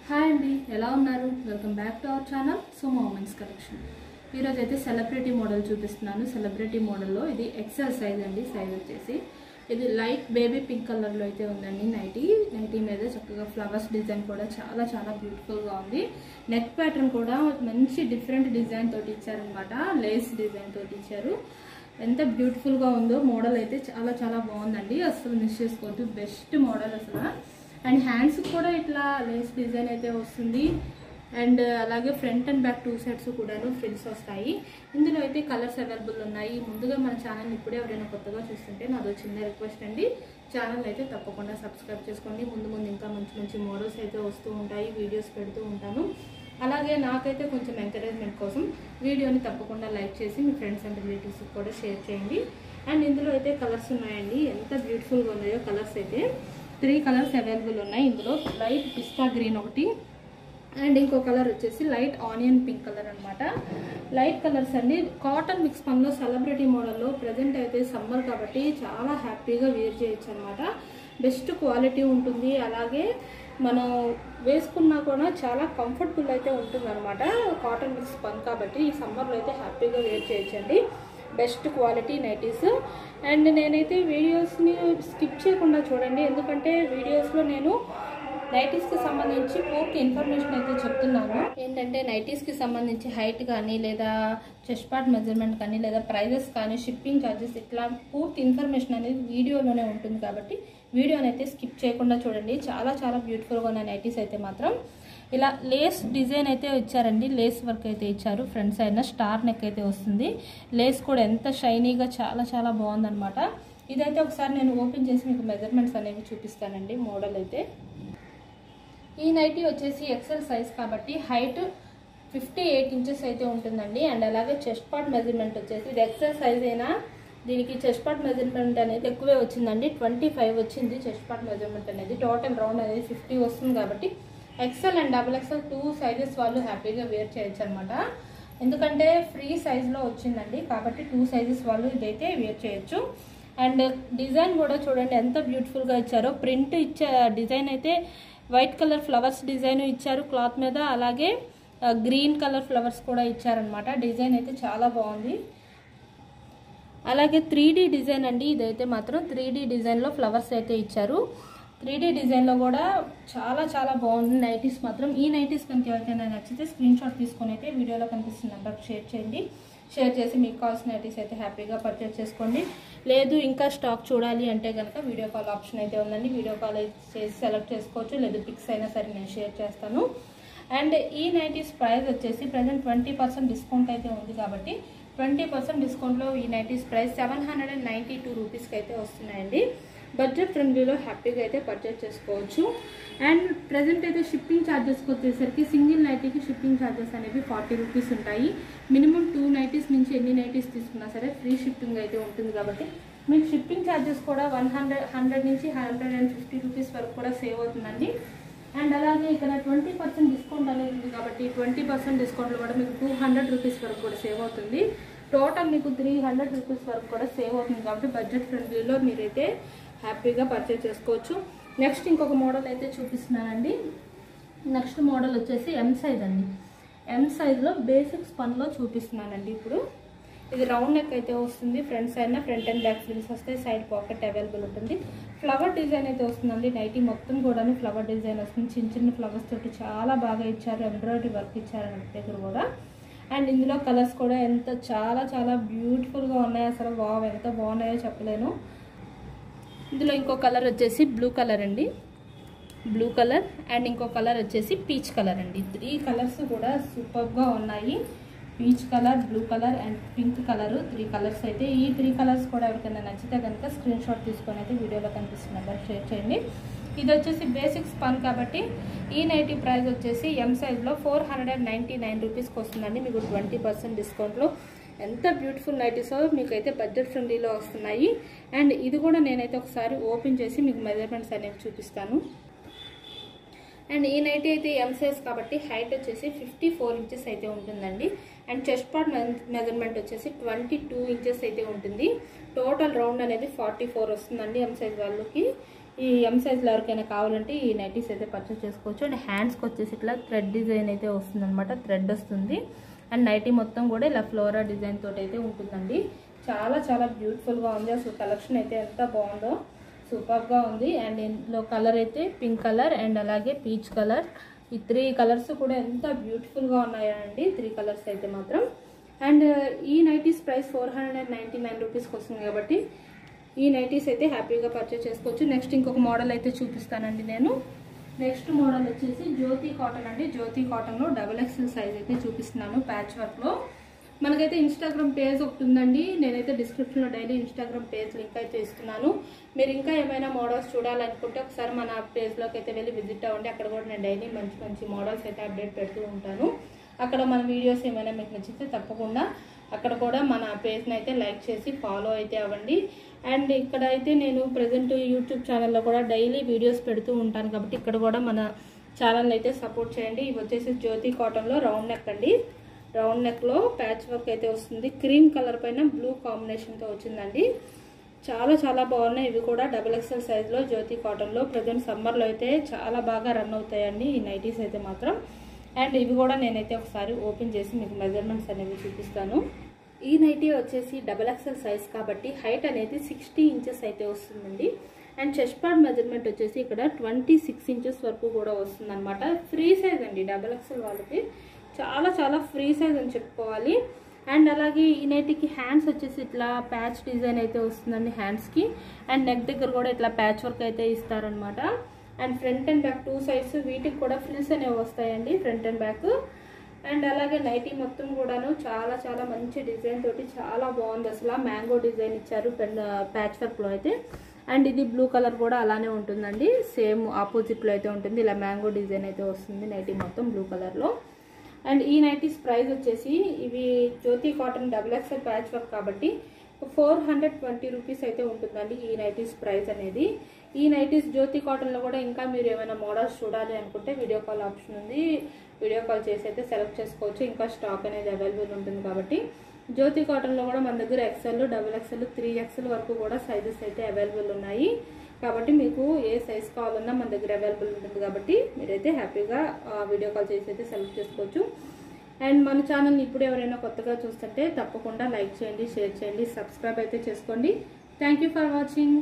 Hi అండి, ఎలా ఉన్నారు? Welcome back to our channel Sumo women's collection. ఈరోజు అయితే సెలబ్రిటీ మోడల్ చూపిస్తున్నాను. సెలబ్రిటీ మోడల్లో ఇది ఎక్సెల్ సైజ్ అండి. సైజ్ వచ్చేసి ఇది లైట్ బేబీ పింక్ కలర్లో అయితే ఉందండి. నైటీ మీద చక్కగా ఫ్లవర్స్ డిజైన్ కూడా చాలా చాలా బ్యూటిఫుల్గా ఉంది. నెక్ ప్యాటర్న్ కూడా మంచి డిఫరెంట్ డిజైన్ తోటి ఇచ్చారనమాట. లేస్ డిజైన్ తోటి ఇచ్చారు. ఎంత బ్యూటిఫుల్గా ఉందో మోడల్ అయితే చాలా చాలా బాగుందండి. అసలు మిస్ చేసుకోవద్దు, బెస్ట్ మోడల్ అసలు. అండ్ హ్యాండ్స్ కూడా ఇట్లా లేస్ డిజైన్ అయితే వస్తుంది. అండ్ అలాగే ఫ్రంట్ అండ్ బ్యాక్ 2 సైడ్స్ కూడాను ఫ్రిల్స్ వస్తాయి. ఇందులో అయితే కలర్స్ అవైలబుల్ ఉన్నాయి. ముందుగా మన ఛానల్ ఇప్పుడే ఎవరైనా కొత్తగా చూస్తుంటే నాదో చిన్న రిక్వెస్ట్ అండి, ఛానల్ అయితే తప్పకుండా సబ్స్క్రైబ్ చేసుకోండి. ముందు ఇంకా మంచి మంచి మోడల్స్ అయితే వస్తూ ఉంటాయి, వీడియోస్ పెడుతూ ఉంటాను. అలాగే నాకైతే కొంచెం ఎంకరేజ్మెంట్ కోసం వీడియోని తప్పకుండా లైక్ చేసి మీ ఫ్రెండ్స్ అండ్ రిలేటివ్స్కి కూడా షేర్ చేయండి. అండ్ ఇందులో అయితే కలర్స్ ఉన్నాయండి. ఎంత బ్యూటిఫుల్గా ఉన్నాయో కలర్స్ అయితే. 3 కలర్స్ అవైలబుల్ ఉన్నాయి. ఇందులో లైట్ పిస్తా గ్రీన్ ఒకటి, అండ్ ఇంకో కలర్ వచ్చేసి లైట్ ఆనియన్ పింక్ కలర్ అనమాట. లైట్ కలర్స్ అండి. కాటన్ మిక్స్ పన్లో సెలబ్రిటీ మోడల్లో ప్రజెంట్ అయితే సమ్మర్ కాబట్టి చాలా హ్యాపీగా వేర్ చేయొచ్చు అనమాట. బెస్ట్ క్వాలిటీ ఉంటుంది. అలాగే మనం వేసుకున్నా కూడా చాలా కంఫర్టబుల్ అయితే ఉంటుంది అనమాట. కాటన్ మిక్స్ పన్ కాబట్టి ఈ సమ్మర్లో అయితే హ్యాపీగా వేర్ చేయొచ్చండి. Best quality nighties. అండ్ నేనైతే వీడియోస్ని స్కిప్ చేయకుండా చూడండి, ఎందుకంటే వీడియోస్లో నేను నైటీస్కి సంబంధించి పూర్తి ఇన్ఫర్మేషన్ అయితే చెప్తున్నాను. ఏంటంటే నైటీస్కి సంబంధించి హైట్ కానీ, లేదా చెస్ట్ పార్ట్ మెజర్మెంట్ కానీ, లేదా ప్రైజెస్ కానీ, షిప్పింగ్ ఛార్జెస్, ఇట్లా పూర్తి ఇన్ఫర్మేషన్ అనేది వీడియోలోనే ఉంటుంది. కాబట్టి వీడియోని అయితే స్కిప్ చేయకుండా చూడండి. చాలా చాలా బ్యూటిఫుల్గా ఉన్న నైటీస్ అయితే మాత్రం ఇలా లేస్ డిజైన్ అయితే ఇచ్చారండి. లేస్ వర్క్ అయితే ఇచ్చారు. ఫ్రంట్ సైడ్ స్టార్ నెక్ అయితే వస్తుంది. లేస్ కూడా ఎంత షైనీగా చాలా చాలా బాగుందనమాట. ఇదైతే ఒకసారి నేను ఓపెన్ చేసి మీకు మెజర్మెంట్స్ అనేవి చూపిస్తానండి. మోడల్ అయితే ఈ నైటీ వచ్చేసి ఎక్సెల్ సైజ్ కాబట్టి హైట్ 58 ఇంచెస్ అయితే ఉంటుందండి. అండ్ అలాగే చెస్ట్ పార్ట్ మెజర్మెంట్ వచ్చేసి ఇది ఎక్సెల్ సైజ్ అయినా దీనికి చెస్ట్ పార్ట్ మెజర్మెంట్ అనేది ఎక్కువే వచ్చిందండి. 25 వచ్చింది చెస్ట్ పార్ట్ మెజర్మెంట్ అనేది. టోటల్ రౌండ్ అనేది 50 వస్తుంది. కాబట్టి ఎక్సెల్ అండ్ XXL 2 సైజెస్ వాళ్ళు హ్యాపీగా వేర్ చేయొచ్చు అనమాట. ఎందుకంటే ఫ్రీ సైజ్లో వచ్చిందండి కాబట్టి 2 సైజెస్ వాళ్ళు ఇదైతే వేర్ చేయొచ్చు. అండ్ డిజైన్ కూడా చూడండి ఎంత బ్యూటిఫుల్గా ఇచ్చారో. ప్రింట్ ఇచ్చే డిజైన్ అయితే వైట్ కలర్ ఫ్లవర్స్ డిజైన్ ఇచ్చారు క్లాత్ మీద. అలాగే గ్రీన్ కలర్ ఫ్లవర్స్ కూడా ఇచ్చారనమాట. డిజైన్ అయితే చాలా బాగుంది. అలాగే 3D డిజైన్ అండి. ఇదైతే మాత్రం 3D డిజైన్లో ఫ్లవర్స్ అయితే ఇచ్చారు. 3D డిజైన్లో కూడా చాలా చాలా బాగుంది నైటీస్ మాత్రం. ఈ నైటీస్ కనుక ఎవరికైనా నచ్చితే స్క్రీన్ షాట్ తీసుకొని అయితే వీడియోలో కనిపిస్తున్న నెంబర్కి షేర్ చేయండి. షేర్ చేసి మీకు కావాల్సిన నైటీస్ అయితే హ్యాపీగా పర్చేస్ చేసుకోండి. లేదు ఇంకా స్టాక్ చూడాలి అంటే కనుక వీడియో కాల్ ఆప్షన్ అయితే ఉందండి. వీడియో కాల్ చేసి సెలెక్ట్ చేసుకోవచ్చు. లేదు పిక్స్ అయినా సరే నేను షేర్ చేస్తాను. అండ్ ఈ నైటీస్ ప్రైస్ వచ్చేసి ప్రజెంట్ 20% డిస్కౌంట్ అయితే ఉంది. కాబట్టి 20% డిస్కౌంట్లో ఈ నైటీస్ ప్రైస్ 792 రూపీస్కి అయితే వస్తున్నాయండి. బడ్జెట్ ఫ్రెండ్లీలో హ్యాపీగా అయితే పర్చేస్ చేసుకోవచ్చు. అండ్ ప్రజెంట్ అయితే షిప్పింగ్ ఛార్జెస్కి వచ్చేసరికి సింగిల్ నైటీకి షిప్పింగ్ ఛార్జెస్ అనేవి 40 రూపీస్ ఉంటాయి. మినిమం 2 నైటీస్ నుంచి ఎన్ని నైటీస్ తీసుకున్నా సరే ఫ్రీ షిప్పింగ్ అయితే ఉంటుంది. కాబట్టి మీకు షిప్పింగ్ ఛార్జెస్ కూడా 100 నుంచి 150 రూపీస్ వరకు కూడా సేవ్ అవుతుందండి. అండ్ అలాగే ఇక్కడ 20% డిస్కౌంట్ అనేది ఉంది కాబట్టి 20% డిస్కౌంట్లో కూడా మీకు 200 రూపీస్ వరకు కూడా సేవ్ అవుతుంది. టోటల్ మీకు 300 రూపీస్ వరకు కూడా సేవ్ అవుతుంది. కాబట్టి బడ్జెట్ ఫ్రెండ్లీలో మీరైతే హ్యాపీగా పర్చేస్ చేసుకోవచ్చు. నెక్స్ట్ ఇంకొక మోడల్ అయితే చూపిస్తున్నానండి. నెక్స్ట్ మోడల్ వచ్చేసి M సైజ్ అండి. M సైజ్లో బేసిక్ స్పన్లో చూపిస్తున్నానండి. ఇప్పుడు ఇది రౌండ్ నెక్ అయితే వస్తుంది. Front side front and back frills వస్తాయి. సైడ్ పాకెట్ అవైలబుల్ ఉంటుంది. ఫ్లవర్ డిజైన్ అయితే వస్తుందండి. నైటీ మొత్తం కూడా ఫ్లవర్ డిజైన్ వస్తుంది. చిన్న చిన్న ఫ్లవర్స్ తోటి చాలా బాగా ఇచ్చారు. ఎంబ్రాయిడరీ వర్క్ ఇచ్చారు దగ్గర కూడా. అండ్ ఇందులో కలర్స్ కూడా ఎంత చాలా చాలా బ్యూటిఫుల్గా ఉన్నాయి. అసలు వావ్ ఎంత బాగున్నాయో చెప్పలేను. ఇందులో ఇంకో కలర్ వచ్చేసి బ్లూ కలర్ అండి. బ్లూ కలర్ అండ్ ఇంకో కలర్ వచ్చేసి పీచ్ కలర్ అండి. 3 కలర్స్ కూడా సూపర్గా ఉన్నాయి. Peach colour, blue colour and pink colour. 3 colours అయితే. ఈ 3 కలర్స్ కూడా ఎవరికైనా నచ్చితే కనుక స్క్రీన్ షాట్ తీసుకొని అయితే వీడియోలో కనిపిస్తున్న నెంబర్ షేర్ చేయండి. ఇది వచ్చేసి బేసిక్ స్పన్ కాబట్టి ఈ నైటీ ప్రైస్ వచ్చేసి M సైజ్లో 499 రూపీస్కి వస్తుందండి. మీకు 20% డిస్కౌంట్లో ఎంత బ్యూటిఫుల్ నైటీసో మీకైతే బడ్జెట్ ఫ్రెండ్లీలో వస్తున్నాయి. అండ్ ఇది కూడా నేనైతే ఒకసారి ఓపెన్ చేసి మీకు మెజర్మెంట్స్ అనేవి చూపిస్తాను. అండ్ ఈ నైటీ అయితే M సైజ్ కాబట్టి హైట్ వచ్చేసి 54 ఇంచెస్ అయితే ఉంటుందండి. అండ్ చెస్ట్ పార్ట్ మెజర్మెంట్ వచ్చేసి 22 ఇంచెస్ అయితే ఉంటుంది. టోటల్ రౌండ్ అనేది 44 వస్తుందండి M సైజ్ వాళ్ళకి. ఈ ఎం సైజ్లో ఎవరికైనా కావాలంటే ఈ నైటీస్ అయితే పర్చేస్ చేసుకోవచ్చు. అండ్ హ్యాండ్స్కి వచ్చేసి ఇట్లా థ్రెడ్ డిజైన్ అయితే వస్తుంది అనమాట, థ్రెడ్ వస్తుంది. అండ్ నైటీ మొత్తం కూడా ఇలా ఫ్లోరా డిజైన్ తోటి అయితే ఉంటుందండి. చాలా చాలా బ్యూటిఫుల్గా ఉంది. అసలు కలెక్షన్ అయితే ఎంత బాగుందో, సూపర్గా ఉంది. అండ్ ఇందులో కలర్ అయితే పింక్ కలర్ అండ్ అలాగే పీచ్ కలర్, ఈ 3 కలర్స్ కూడా ఎంత బ్యూటిఫుల్గా ఉన్నాయండి, 3 కలర్స్ అయితే మాత్రం. అండ్ ఈ నైటీస్ ప్రైస్ 499 రూపీస్కి వస్తుంది కాబట్టి ఈ నైటీస్ అయితే హ్యాపీగా పర్చేస్ చేసుకోవచ్చు. నెక్స్ట్ ఇంకొక మోడల్ అయితే చూపిస్తానండి నేను. నెక్స్ట్ మోడల్ వచ్చేసి జ్యోతి కాటన్ అండి. జ్యోతి కాటన్లో XXL సైజ్ అయితే చూపిస్తున్నాను ప్యాచ్ వర్క్లో. మనకైతే ఇన్స్టాగ్రామ్ పేజ్ ఒకటి ఉందండి, నేనైతే డిస్క్రిప్షన్లో డైలీ ఇన్స్టాగ్రామ్ పేజ్ లింక్ అయితే ఇస్తున్నాను. మీరు ఇంకా ఏమైనా మోడల్స్ చూడాలనుకుంటే ఒకసారి మన పేజ్లోకి అయితే వెళ్ళి విజిట్ అవ్వండి. అక్కడ కూడా నేను డైలీ మంచి మంచి మోడల్స్ అయితే అప్డేట్ పెడుతూ ఉంటాను. అక్కడ మన వీడియోస్ ఏమైనా మీకు నచ్చితే తప్పకుండా అక్కడ కూడా మన పేజ్ని అయితే లైక్ చేసి ఫాలో అయితే అవ్వండి. అండ్ ఇక్కడ అయితే నేను ప్రజెంట్ యూట్యూబ్ ఛానల్లో కూడా డైలీ వీడియోస్ పెడుతూ ఉంటాను కాబట్టి ఇక్కడ కూడా మన ఛానల్ అయితే సపోర్ట్ చేయండి. ఇవి వచ్చేసి జ్యోతి కాటన్లో రౌండ్ నెక్ అండి. రౌండ్ నెక్లో ప్యాచ్ వర్క్ అయితే వస్తుంది. క్రీమ్ కలర్ పైన బ్లూ కాంబినేషన్తో వచ్చిందండి. చాలా చాలా బాగున్నాయి. ఇవి కూడా XXL సైజ్లో జ్యోతి కాటన్లో ప్రజెంట్ సమ్మర్లో అయితే చాలా బాగా రన్ అవుతాయండి ఈ నైటీస్ అయితే మాత్రం. అండ్ ఇవి కూడా నేనైతే ఒకసారి ఓపెన్ చేసి మీకు మెజర్మెంట్స్ అనేవి చూపిస్తాను. ఈ నైటీ వచ్చేసి XXL సైజ్ కాబట్టి హైట్ అనేది 60 ఇంచెస్ అయితే వస్తుందండి. అండ్ చెస్ట్ పార్ట్ మెజర్మెంట్ వచ్చేసి ఇక్కడ 26 ఇంచెస్ వరకు కూడా వస్తుందన్నమాట. ఫ్రీ సైజ్ అండి, XXL వాళ్ళకి చాలా చాలా ఫ్రీ సైజ్ అని చెప్పుకోవాలి. అండ్ అలాగే ఈ నైటీకి హ్యాండ్స్ వచ్చేసి ఇట్లా ప్యాచ్ డిజైన్ అయితే వస్తుందండి హ్యాండ్స్కి. అండ్ నెక్ దగ్గర కూడా ఇట్లా ప్యాచ్ వర్క్ అయితే ఇస్తారనమాట. And front and back 2 sides వీటికి కూడా ఫ్రిల్స్ అనేవి వస్తాయండి, ఫ్రంట్ అండ్ బ్యాక్. అండ్ అలాగే నైటీ మొత్తం కూడాను చాలా చాలా మంచి డిజైన్ తోటి చాలా బాగుంది. అసలు మ్యాంగో డిజైన్ ఇచ్చారు ప్యాచ్ వర్క్లో అయితే. అండ్ ఇది బ్లూ కలర్ కూడా అలానే ఉంటుందండి, సేమ్ ఆపోజిట్లో అయితే ఉంటుంది. ఇలా మ్యాంగో డిజైన్ అయితే వస్తుంది నైటీ మొత్తం బ్లూ కలర్లో. అండ్ ఈ నైటీస్ ప్రైస్ వచ్చేసి ఇవి జ్యోతి కాటన్ XXL ప్యాచ్ వర్క్ కాబట్టి 420 రూపీస్ అయితే ఉంటుందండి ఈ నైటీస్ ప్రైస్ అనేది. ఈ నైటీస్ జ్యోతి కాటన్లో కూడా ఇంకా మీరు ఏమైనా మోడల్స్ చూడాలి అనుకుంటే వీడియో కాల్ ఆప్షన్ ఉంది, వీడియో కాల్ చేసి అయితే సెలెక్ట్ చేసుకోవచ్చు. ఇంకా స్టాక్ అనేది అవైలబుల్ ఉంటుంది కాబట్టి జ్యోతి కాటన్లో కూడా మన దగ్గర XL, XXL, 3XL వరకు కూడా సైజెస్ అయితే అవైలబుల్ ఉన్నాయి. కాబట్టి మీకు ఏ సైజ్ కావాలన్నా మన దగ్గర అవైలబుల్ ఉంటుంది కాబట్టి మీరైతే హ్యాపీగా వీడియో కాల్ చేసి అయితే సెలెక్ట్ చేసుకోవచ్చు. అండ్ మన ఛానల్ని ఇప్పుడు ఎవరైనా కొత్తగా చూస్తుంటే తప్పకుండా లైక్ చేయండి, షేర్ చేయండి, సబ్స్క్రైబ్ అయితే చేసుకోండి. Thank you for watching.